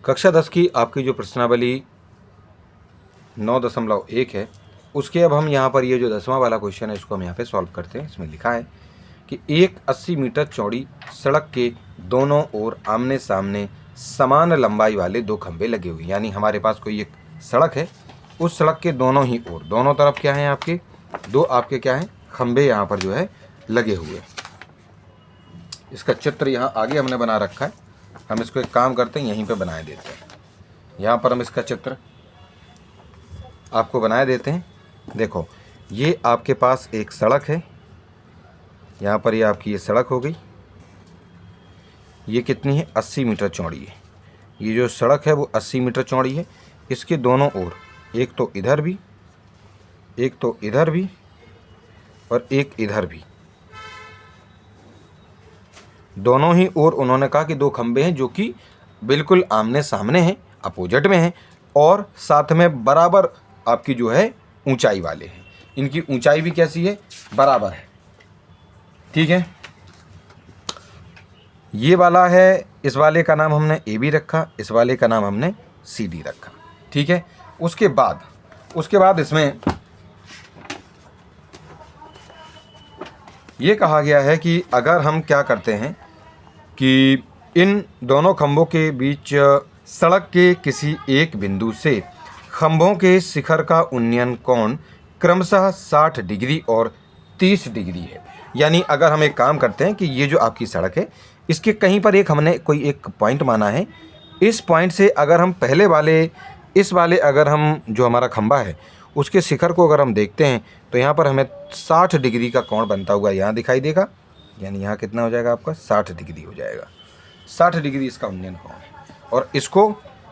कक्षा 10 की आपकी जो प्रश्नावली 9.1 है, उसके अब हम यहाँ पर ये जो 10वां वाला क्वेश्चन है इसको हम यहाँ पे सॉल्व करते हैं। इसमें लिखा है कि एक 80 मीटर चौड़ी सड़क के दोनों ओर आमने सामने समान लंबाई वाले दो खंभे लगे हुए, यानी हमारे पास कोई एक सड़क है, उस सड़क के दोनों ही ओर, दोनों तरफ क्या है आपके, दो आपके क्या हैं, खंभे यहाँ पर जो है लगे हुए। इसका चित्र यहाँ आगे हमने बना रखा है, हम इसको एक काम करते हैं यहीं पे बनाए देते हैं। यहाँ पर हम इसका चित्र आपको बनाए देते हैं। देखो ये आपके पास एक सड़क है, यहाँ पर ये आपकी ये सड़क हो गई, ये कितनी है, 80 मीटर चौड़ी है। ये जो सड़क है वो 80 मीटर चौड़ी है। इसके दोनों ओर, एक तो इधर भी, एक तो इधर भी और एक इधर भी, दोनों ही ओर उन्होंने कहा कि दो खंबे हैं जो कि बिल्कुल आमने सामने हैं, अपोजिट में हैं और साथ में बराबर आपकी जो है ऊंचाई वाले हैं। इनकी ऊंचाई भी कैसी है, बराबर है। ठीक है, ये वाला है, इस वाले का नाम हमने ए बी रखा, इस वाले का नाम हमने सी डी रखा। ठीक है, उसके बाद इसमें ये कहा गया है कि अगर हम क्या करते हैं कि इन दोनों खंभों के बीच सड़क के किसी एक बिंदु से खंभों के शिखर का उन्नयन कोण क्रमशः 60 डिग्री और 30 डिग्री है। यानी अगर हम एक काम करते हैं कि ये जो आपकी सड़क है, इसके कहीं पर एक हमने कोई एक पॉइंट माना है, इस पॉइंट से अगर हम पहले वाले, इस वाले अगर हम जो हमारा खंभा है उसके शिखर को अगर हम देखते हैं तो यहाँ पर हमें 60 डिग्री का कोण बनता हुआ यहाँ दिखाई देगा। यानी यहाँ कितना हो जाएगा आपका, 60 डिग्री हो जाएगा। 60 डिग्री इसका उन्नयन कोण है। और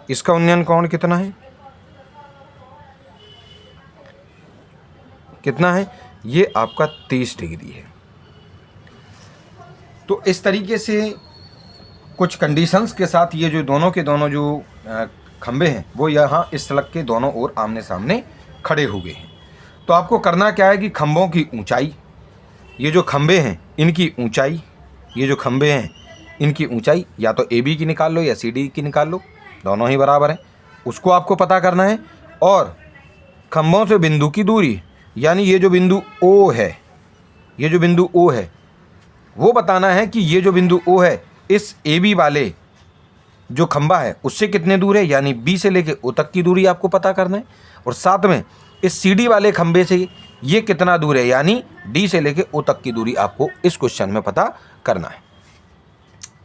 इसका उन्नयन कोण कितना है, कितना है, ये आपका 30 डिग्री है। तो इस तरीके से कुछ कंडीशंस के साथ ये जो दोनों के दोनों जो खंबे हैं वो यहाँ इस सड़क के दोनों ओर आमने सामने खड़े हुए हैं। तो आपको करना क्या है कि खंभों की ऊंचाई, ये जो खंबे हैं इनकी ऊंचाई, ये जो खंबे हैं इनकी ऊंचाई या तो ए बी की निकाल लो या सी डी की निकाल लो, दोनों ही बराबर हैं, उसको आपको पता करना है। और खंभों से बिंदु की दूरी, यानी ये जो बिंदु ओ है, ये जो बिंदु ओ है वो बताना है कि ये जो बिंदु ओ है इस ए बी वाले जो खंभा है उससे कितने दूर है, यानी बी से लेके ओ तक की दूरी आपको पता करना है। और साथ में इस सी डी वाले खंभे से ये कितना दूर है, यानी डी से लेके ओ तक की दूरी आपको इस क्वेश्चन में पता करना है।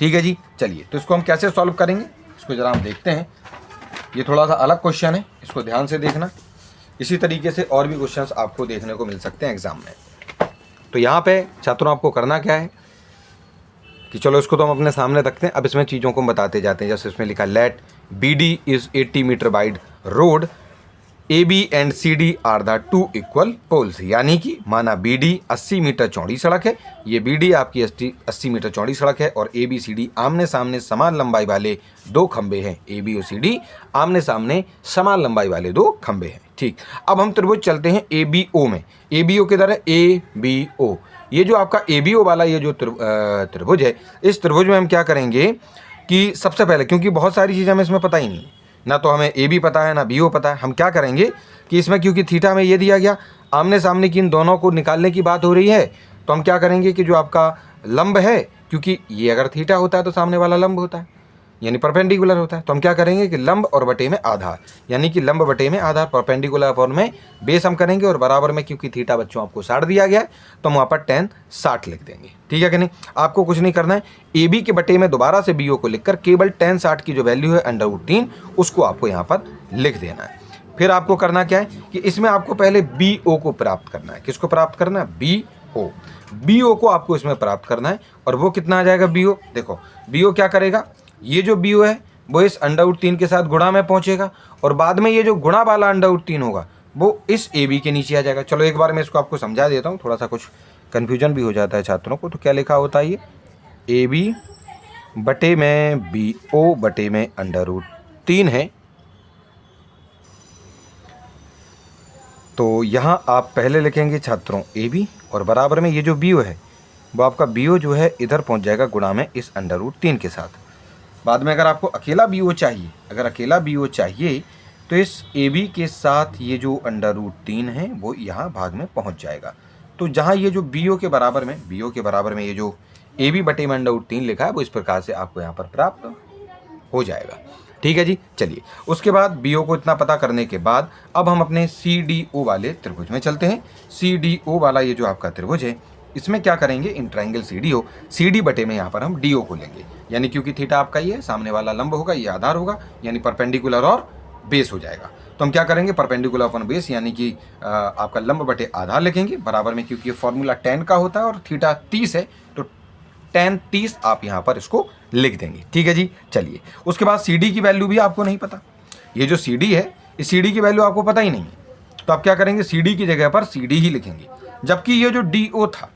ठीक है जी, चलिए तो इसको हम कैसे सॉल्व करेंगे इसको जरा हम देखते हैं। ये थोड़ा सा अलग क्वेश्चन है, इसको ध्यान से देखना। इसी तरीके से और भी क्वेश्चंस आपको देखने को मिल सकते हैं एग्जाम में। तो यहाँ पे छात्रों आपको करना क्या है कि चलो इसको तो हम अपने सामने रखते हैं, अब इसमें चीज़ों को हम बताते जाते हैं। जैसे इसमें लिखा let B D is 80 metre wide road, A B and C D are the two equal poles. यानी कि माना बी डी 80 मीटर चौड़ी सड़क है, ये बी डी आपकी 80 मीटर चौड़ी सड़क है और ए बी सी डी आमने सामने समान लंबाई वाले दो खंबे हैं। ए बी और सी डी आमने सामने समान लंबाई वाले दो खंबे हैं। ठीक, अब हम त्रिभुज चलते हैं ए बी ओ में। ए बी ओ किधर है, ए बी ओ, ये जो आपका ए बी ओ वाला ये जो त्रिभुज है, इस त्रिभुज में हम क्या करेंगे कि सबसे पहले, क्योंकि बहुत सारी चीज़ें हमें इसमें पता ही नहीं है, ना तो हमें ए बी पता है ना बी ओ पता है, हम क्या करेंगे कि इसमें क्योंकि थीटा में ये दिया गया, आमने सामने की इन दोनों को निकालने की बात हो रही है, तो हम क्या करेंगे कि जो आपका लंब है, क्योंकि ये अगर थीटा होता है तो सामने वाला लंब होता है, यानी परपेंडिकुलर होता है, तो हम क्या करेंगे कि लंब और बटे में आधार, यानी कि लंब बटे में आधार, परपेंडिकुलर अपॉन में बेस हम करेंगे और बराबर में, क्योंकि थीटा बच्चों आपको 60 दिया गया है तो हम वहाँ पर tan 60 लिख देंगे। ठीक है कि नहीं, आपको कुछ नहीं करना है, ए बी के बटे में दोबारा से बी ओ को लिखकर केवल tan 60 की जो वैल्यू है √3 उसको आपको यहाँ पर लिख देना है। फिर आपको करना क्या है कि इसमें आपको पहले बी ओ को प्राप्त करना है। किसको प्राप्त करना है, बी ओ को आपको इसमें प्राप्त करना है। और वो कितना आ जाएगा बी ओ, देखो बी ओ क्या करेगा, ये जो बी ओ है वो इस √3 के साथ गुणा में पहुंचेगा और बाद में ये जो गुणा वाला √3 होगा वो इस ए बी के नीचे आ जाएगा। चलो एक बार मैं इसको आपको समझा देता हूँ, थोड़ा सा कुछ कन्फ्यूजन भी हो जाता है छात्रों को। तो क्या लिखा होता है, ये ए बी बटे में बी ओ बटे में √3 है। तो यहाँ आप पहले लिखेंगे छात्रों ए बी और बराबर में ये जो बी ओ है वो आपका बी ओ जो है इधर पहुँच जाएगा गुणा में इस √3 के साथ। बाद में अगर आपको अकेला बी ओ चाहिए, अगर अकेला बी ओ चाहिए तो इस ए बी के साथ ये जो √3 है वो यहाँ भाग में पहुँच जाएगा। तो जहाँ ये जो बी ओ के बराबर में, बी ओ के बराबर में ये जो ए बी बटे में √3 लिखा है वो इस प्रकार से आपको यहाँ पर प्राप्त हो जाएगा। ठीक है जी। चलिए उसके बाद बी ओ को इतना पता करने के बाद अब हम अपने सी डी ओ वाले त्रिभुज में चलते हैं। सी डी ओ वाला ये जो आपका त्रिभुज है इसमें क्या करेंगे, इन ट्राइंगल सी डी बटे में यहाँ पर हम डी ओ को लेंगे, यानी क्योंकि थीटा आपका ये है, सामने वाला लंब होगा, ये आधार होगा, यानी परपेंडिकुलर और बेस हो जाएगा। तो हम क्या करेंगे, परपेंडिकुलर अपन बेस यानी कि आपका लंब बटे आधार लिखेंगे बराबर में, क्योंकि ये फॉर्मूला tan का होता है और थीटा 30 है तो tan 30 आप यहाँ पर इसको लिख देंगे। ठीक है जी। चलिए उसके बाद सी डी की वैल्यू भी आपको नहीं पता, ये जो सी डी है इस सी डी की वैल्यू आपको पता ही नहीं है, तो आप क्या करेंगे, सी डी की जगह पर सी डी ही लिखेंगे। जबकि ये जो डी ओ था,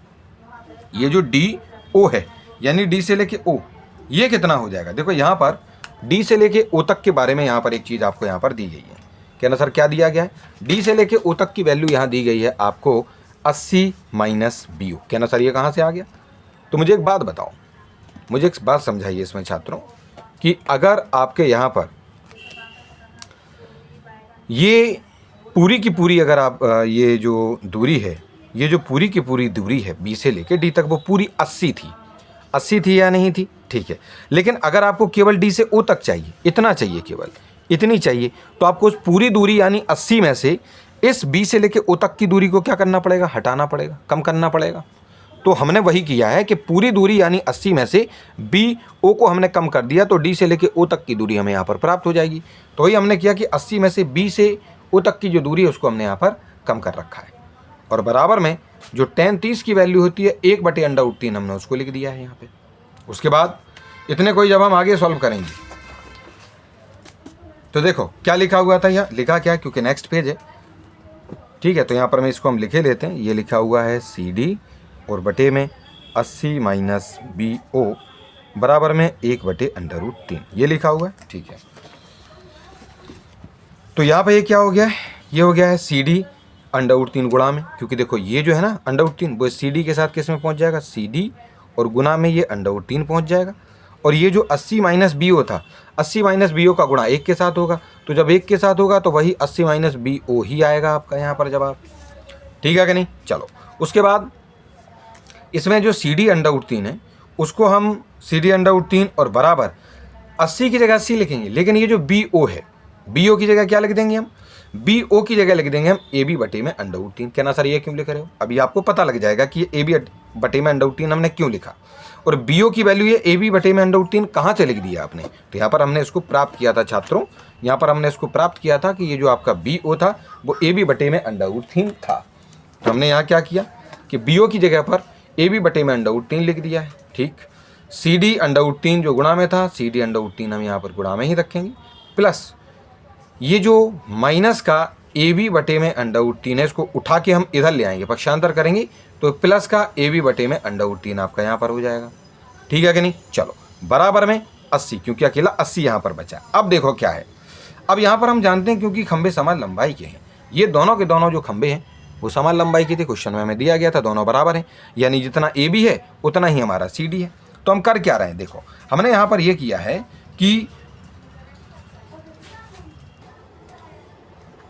ये जो डी ओ है यानी डी से लेके ओ, ये कितना हो जाएगा, देखो यहाँ पर डी से लेके ओ तक के बारे में यहाँ पर एक चीज़ आपको यहाँ पर दी गई है। कहना सर क्या दिया गया है, डी से लेके ओ तक की वैल्यू यहाँ दी गई है आपको 80 माइनस बी ओ। कहना सर ये कहाँ से आ गया, तो मुझे एक बात बताओ, मुझे एक बात समझाइए इसमें छात्रों कि अगर आपके यहाँ पर ये पूरी की पूरी अगर आप ये जो दूरी है, ये जो पूरी की पूरी दूरी है बी से लेके डी तक वो पूरी 80 थी या नहीं थी, ठीक है। लेकिन अगर आपको केवल डी से ओ तक चाहिए, इतना चाहिए, केवल इतनी चाहिए, तो आपको उस पूरी दूरी यानी 80 में से इस बी से लेके ओ तक की दूरी को क्या करना पड़ेगा, हटाना पड़ेगा, कम करना पड़ेगा। तो हमने वही किया है कि पूरी दूरी यानी 80 में से बी ओ को हमने कम कर दिया, तो डी से लेके ओ तक की दूरी हमें यहाँ पर प्राप्त हो जाएगी। तो वही हमने किया कि 80 में से बी से ओ तक की जो दूरी है उसको हमने यहाँ पर कम कर रखा है, और बराबर में जो tan 30 की वैल्यू होती है 1/√3 हमने उसको लिख दिया है यहाँ पे। उसके बाद इतने कोई जब हम आगे सॉल्व करेंगे तो देखो क्या लिखा हुआ था, यहाँ लिखा क्या, क्योंकि नेक्स्ट पेज है, ठीक है। तो यहाँ पर मैं इसको हम लिखे लेते हैं, ये लिखा हुआ है सी डी और बटे में 80 माइनस बी ओ बराबर में 1/√3, ये लिखा हुआ है, ठीक है। तो यहाँ पर ये क्या हो गया है, ये हो गया है सी डी √3 गुणा में, क्योंकि देखो ये जो है ना √3 वो सी डी के साथ किस में पहुँच जाएगा, सी डी, और गुना में ये √3 पहुँच जाएगा। और ये जो 80 माइनस बी ओ था, 80 माइनस बी ओ का गुणा 1 के साथ होगा, तो जब 1 के साथ होगा तो वही 80 माइनस बी ओ ही आएगा आपका यहाँ पर जवाब। ठीक है कि नहीं। चलो उसके बाद इसमें जो सी डी √3 है उसको हम सी डी √3 और बराबर 80 की जगह 80 लिखेंगे, लेकिन ये जो बी ओ है, बी ओ की जगह क्या लिख देंगे हम, बी ओ की जगह लिख देंगे हम ए बी बटे में √3। कहना सर ये क्यों लिख रहे हो, अभी आपको पता लग जाएगा कि ये ए बी बटे में √3 हमने क्यों लिखा, और बी ओ की वैल्यू ये ए बी बटे में √3 कहाँ से लिख दिया आपने। तो यहाँ पर हमने इसको प्राप्त किया था छात्रों, यहाँ पर हमने इसको प्राप्त किया था कि ये जो आपका बी ओ था वो ए बी बटे में √3 था। तो हमने यहाँ क्या किया कि बी ओ की जगह पर ए बी बटे में √3 लिख दिया है, ठीक। सी डी √3 जो गुणा में था, सी डी √3 हम यहाँ पर गुणा में ही रखेंगे, प्लस ये जो माइनस का ए बी बटे में √3 है इसको उठा के हम इधर ले आएंगे, पक्षांतर करेंगे तो प्लस का ए बी बटे में √3 आपका यहाँ पर हो जाएगा। ठीक है कि नहीं। चलो बराबर में 80, क्योंकि अकेला 80 यहाँ पर बचा। अब देखो क्या है, अब यहाँ पर हम जानते हैं क्योंकि खंभे समान लंबाई के हैं, ये दोनों के दोनों जो खंभे हैं वो समान लंबाई के थे, क्वेश्चन में हमें दिया गया था दोनों बराबर हैं, यानी जितना ए बी है उतना ही हमारा सी डी है। तो हम कर क्या रहे हैं, देखो हमने यहाँ पर ये किया है कि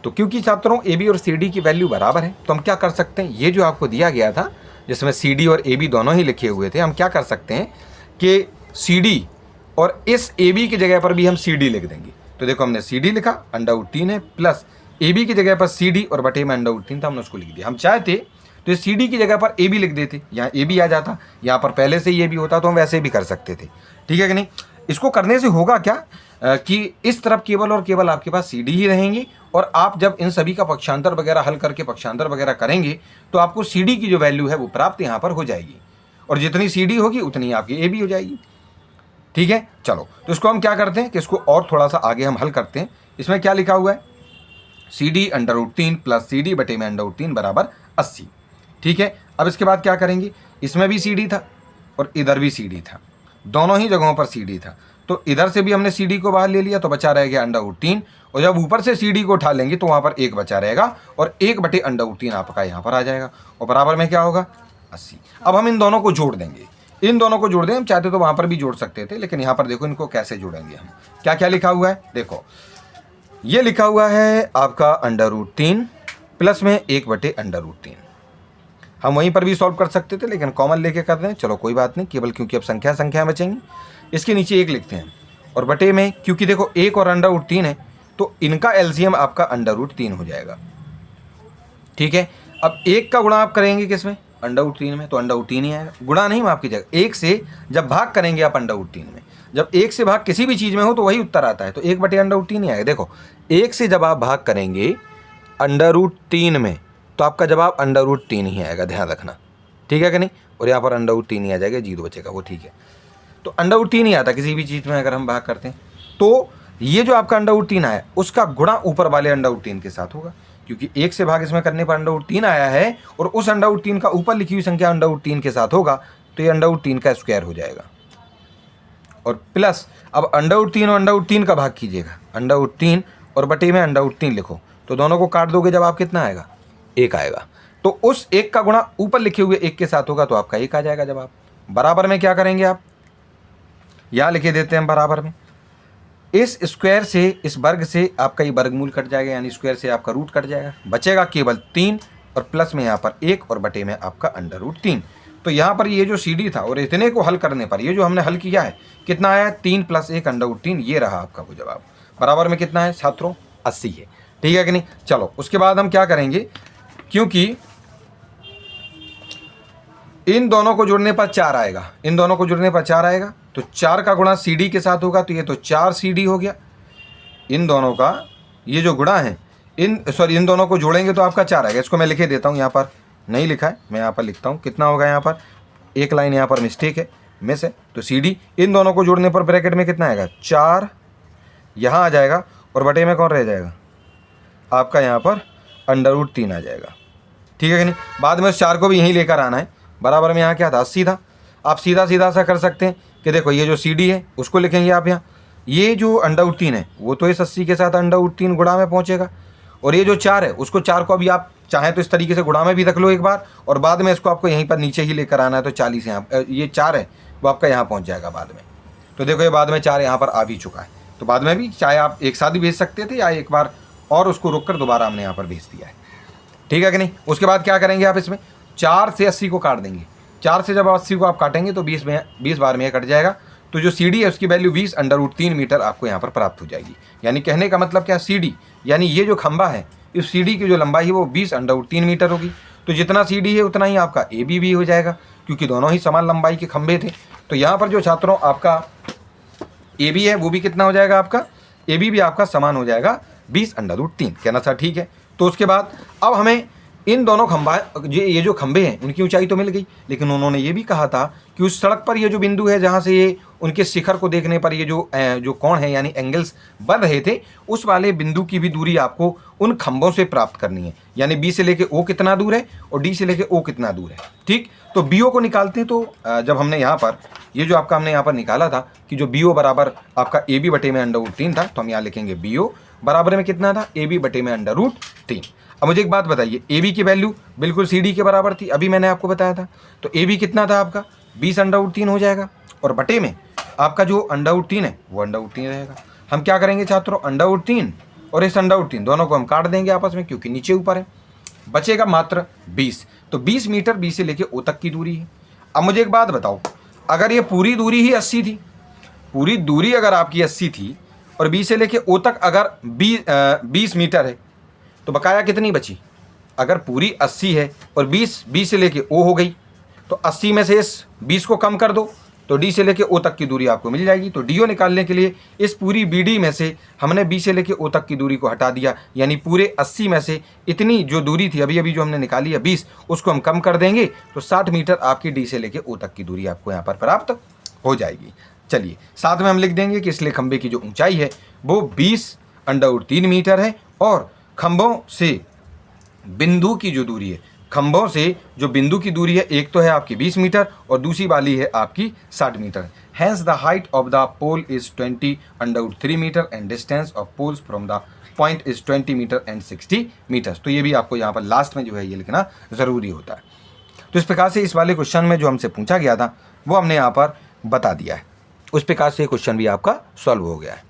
तो क्योंकि छात्रों ए बी और सी डी की वैल्यू बराबर है तो हम क्या कर सकते हैं, ये जो आपको दिया गया था जिसमें सी डी और ए बी दोनों ही लिखे हुए थे, हम क्या कर सकते हैं कि सी डी और इस ए बी की जगह पर भी हम सी डी लिख देंगे। तो देखो हमने सी डी लिखा, √3 है, प्लस ए बी की जगह पर सी डी और बटे में √3 था, हमने उसको लिख दिया। हम चाहते तो सी डी की जगह पर ए बी लिख देते, यहाँ ए बी आ जाता, यहाँ पर पहले से ही ए बी होता तो हम वैसे भी कर सकते थे। ठीक है कि नहीं। इसको करने से होगा क्या कि इस तरफ केवल और केवल आपके पास सी डी ही रहेंगी, और आप जब इन सभी का पक्षांतर वगैरह हल करके पक्षांतर वगैरह करेंगे तो आपको सी डी की जो वैल्यू है वो प्राप्त यहाँ पर हो जाएगी, और जितनी सी डी होगी उतनी आपकी ए बी हो जाएगी। ठीक है। चलो तो इसको हम क्या करते हैं कि इसको और थोड़ा सा आगे हम हल करते हैं। इसमें क्या लिखा हुआ है, C D √3 plus C D बटे में √3 बराबर 80। ठीक है। अब इसके बाद क्या करेंगे, इसमें भी सी डी था और इधर भी सी डी था, दोनों ही जगहों पर सी डी था, तो इधर से भी हमने सी डी को बाहर ले लिया तो बचा रहेगा √3, और जब ऊपर से सी डी को उठा लेंगे तो वहाँ पर 1 बचा रहेगा, और 1/√3 आपका यहाँ पर आ जाएगा, और बराबर में क्या होगा 80। अब हम इन दोनों को जोड़ देंगे, इन दोनों को जोड़ दें, हम चाहते तो वहाँ पर भी जोड़ सकते थे, लेकिन यहाँ पर देखो इनको कैसे जोड़ेंगे हम। क्या क्या लिखा हुआ है देखो, ये लिखा हुआ है आपका √3 प्लस में 1/√3। हम वहीं पर भी सॉल्व कर सकते थे, लेकिन कॉमन लेके कर रहे हैं, चलो कोई बात नहीं, केवल क्योंकि अब संख्या बचेंगी। इसके नीचे 1 लिखते हैं और बटे में, क्योंकि देखो 1 और √3 है तो इनका एलसीएम आपका √3 हो जाएगा। ठीक है, अब 1 का गुणा आप करेंगे किसमें, √3 में, तो √3 ही आएगा। गुणा नहीं माफ कीजिएगा, 1 से जब भाग करेंगे आप √3 में, जब 1 से भाग किसी भी चीज़ में हो तो वही उत्तर आता है, तो 1/√3 ही आएगा। देखो 1 से जब आप भाग करेंगे √3 में तो आपका जवाब √3 ही आएगा, ध्यान रखना, ठीक है कि नहीं। और यहाँ पर √3 ही आ जाएगा, 0 बचेगा वो, ठीक है। तो √3 ही आता किसी भी चीज़ में अगर हम भाग करते हैं, तो ये जो आपका √3 आया उसका गुणा ऊपर वाले √3 के साथ होगा, क्योंकि 1 से भाग इसमें करने पर √3 आया है और उस √3 का ऊपर लिखी हुई संख्या √3 के साथ होगा, तो ये √3 का स्क्वायर हो जाएगा। और प्लस अब √3 और √3 का भाग कीजिएगा, √3 और बटे में √3 लिखो, तो दोनों को काट दोगे जब आप कितना आएगा, 1 आएगा। तो उस 1 का गुणा ऊपर लिखे हुए 1 के साथ होगा, तो आपका 1 आ जाएगा जवाब। बराबर में क्या करेंगे आप, यहाँ लिखे देते हैं बराबर में, इस स्क्वायर से इस वर्ग से आपका ये वर्गमूल कट जाएगा, यानी स्क्वायर से आपका रूट कट जाएगा, बचेगा केवल 3 और प्लस में यहाँ पर 1 और बटे में आपका √3। तो यहाँ पर ये जो CD था और इतने को हल करने पर ये जो हमने हल किया है कितना आया, 3 + 1 √3, ये रहा आपका वो जवाब। बराबर में कितना है छात्रों, 80 है, ठीक है कि नहीं। चलो उसके बाद हम क्या करेंगे, क्योंकि इन दोनों को जोड़ने पर 4 आएगा, इन दोनों को जोड़ने पर 4 आएगा, तो 4 का गुणा CD के साथ होगा, तो ये तो 4 CD हो गया। इन दोनों का ये जो गुणा है, इन दोनों को जोड़ेंगे तो आपका 4 आएगा। इसको मैं लिखे देता हूँ, यहाँ पर नहीं लिखा है, मैं यहाँ पर लिखता हूँ, कितना होगा, यहाँ पर एक लाइन यहाँ पर मिस्टेक है, मिस है, तो CD इन दोनों को जोड़ने पर ब्रैकेट में कितना आएगा, 4 यहाँ आ जाएगा और बटे में कौन रह जाएगा आपका, यहाँ पर √3 आ जाएगा, ठीक है कि नहीं। बाद में उस 4 को भी यहीं लेकर आना है। बराबर में यहाँ क्या था, 80 था। आप सीधा सीधा सा कर सकते हैं कि देखो ये जो CD है उसको लिखेंगे आप यहाँ, ये जो √3 है वो तो इस 80 के साथ √3 गुणा में पहुँचेगा, और ये जो 4 है उसको 4 को अभी आप चाहें तो इस तरीके से गुणा में भी रख लो एक बार, और बाद में इसको आपको यहीं पर नीचे ही लेकर आना है, तो 40 यहाँ ये 4 है वो आपका यहाँ पहुँच जाएगा बाद में। तो देखो ये बाद में 4 यहाँ पर आ भी चुका है, तो बाद में भी चाहे आप एक साथ ही भेज सकते थे या एक बार और उसको रुक कर दोबारा हमने यहाँ पर भेज दिया है, ठीक है कि नहीं। उसके बाद क्या करेंगे आप, इसमें 4 से 80 को काट देंगे, 4 से जब 80 को आप काटेंगे तो 20 बार में ये कट जाएगा, तो जो CD है उसकी वैल्यू 20 √3 मीटर आपको यहाँ पर प्राप्त हो जाएगी। यानी कहने का मतलब क्या, CD यानी ये जो खंभा है इस CD की जो लंबाई है वो 20 √3 मीटर होगी, तो जितना CD है उतना ही आपका AB भी हो जाएगा, क्योंकि दोनों ही समान लंबाई के खंभे थे। तो यहाँ पर जो छात्रों आपका AB है वो भी कितना हो जाएगा, आपका AB भी आपका समान हो जाएगा 20 √3, कहना सर ठीक है। तो उसके बाद अब हमें इन दोनों ये जो खंभे हैं उनकी ऊंचाई तो मिल गई, लेकिन उन्होंने ये भी कहा था कि उस सड़क पर ये जो बिंदु है जहाँ से ये उनके शिखर को देखने पर ये जो कोण है यानी एंगल्स बन रहे थे, उस वाले बिंदु की भी दूरी आपको उन खंभों से प्राप्त करनी है, यानी B से लेके O कितना दूर है और D से लेके O कितना दूर है, ठीक। तो BO को निकालते हैं, तो जब हमने यहाँ पर ये जो आपका हमने यहाँ पर निकाला था कि जो BO बराबर आपका AB बटे में √3 था, तो हम यहाँ लिखेंगे BO बराबर में कितना था, AB बटे में √3। अब मुझे एक बात बताइए, AB की वैल्यू बिल्कुल CD के बराबर थी, अभी मैंने आपको बताया था, तो AB कितना था आपका 20 √3 हो जाएगा, और बटे में आपका जो √3 है वो √3 रहेगा। हम क्या करेंगे छात्रों, √3 और इस √3 दोनों को हम काट देंगे आपस में, क्योंकि नीचे ऊपर है, बचेगा मात्र 20। तो 20 मीटर B से लेके O तक की दूरी है। अब मुझे एक बात बताओ, अगर ये पूरी दूरी ही 80 थी, पूरी दूरी अगर आपकी 80 थी और B से लेके O तक अगर 20 मीटर है, तो बकाया कितनी बची, अगर पूरी 80 है और 20 B से लेके O हो गई, तो 80 में से इस 20 को कम कर दो तो D से लेके O तक की दूरी आपको मिल जाएगी। तो DO निकालने के लिए इस पूरी BD में से हमने B से लेके O तक की दूरी को हटा दिया, यानी पूरे 80 में से इतनी जो दूरी थी अभी जो हमने निकाली है 20, उसको हम कम कर देंगे, तो 60 मीटर आपकी D से लेके O तक की दूरी आपको यहाँ पर प्राप्त हो जाएगी। चलिए साथ में हम लिख देंगे कि इसलिए खंभे की जो ऊंचाई है वो 20 √3 मीटर है, और खंभों से बिंदु की जो दूरी है, खंभों से जो बिंदु की दूरी है, एक तो है आपकी 20 मीटर और दूसरी वाली है आपकी 60 metre. Hence the height of the pole is 20 √3 metre and distance of poles from the point is 20 metre and 60 metres. तो ये भी आपको यहाँ पर लास्ट में जो है ये लिखना ज़रूरी होता है। तो इस प्रकार से इस वाले क्वेश्चन में जो हमसे पूछा गया था वो हमने यहाँ पर बता दिया है। उस प्रकार से क्वेश्चन भी आपका सॉल्व हो गया है।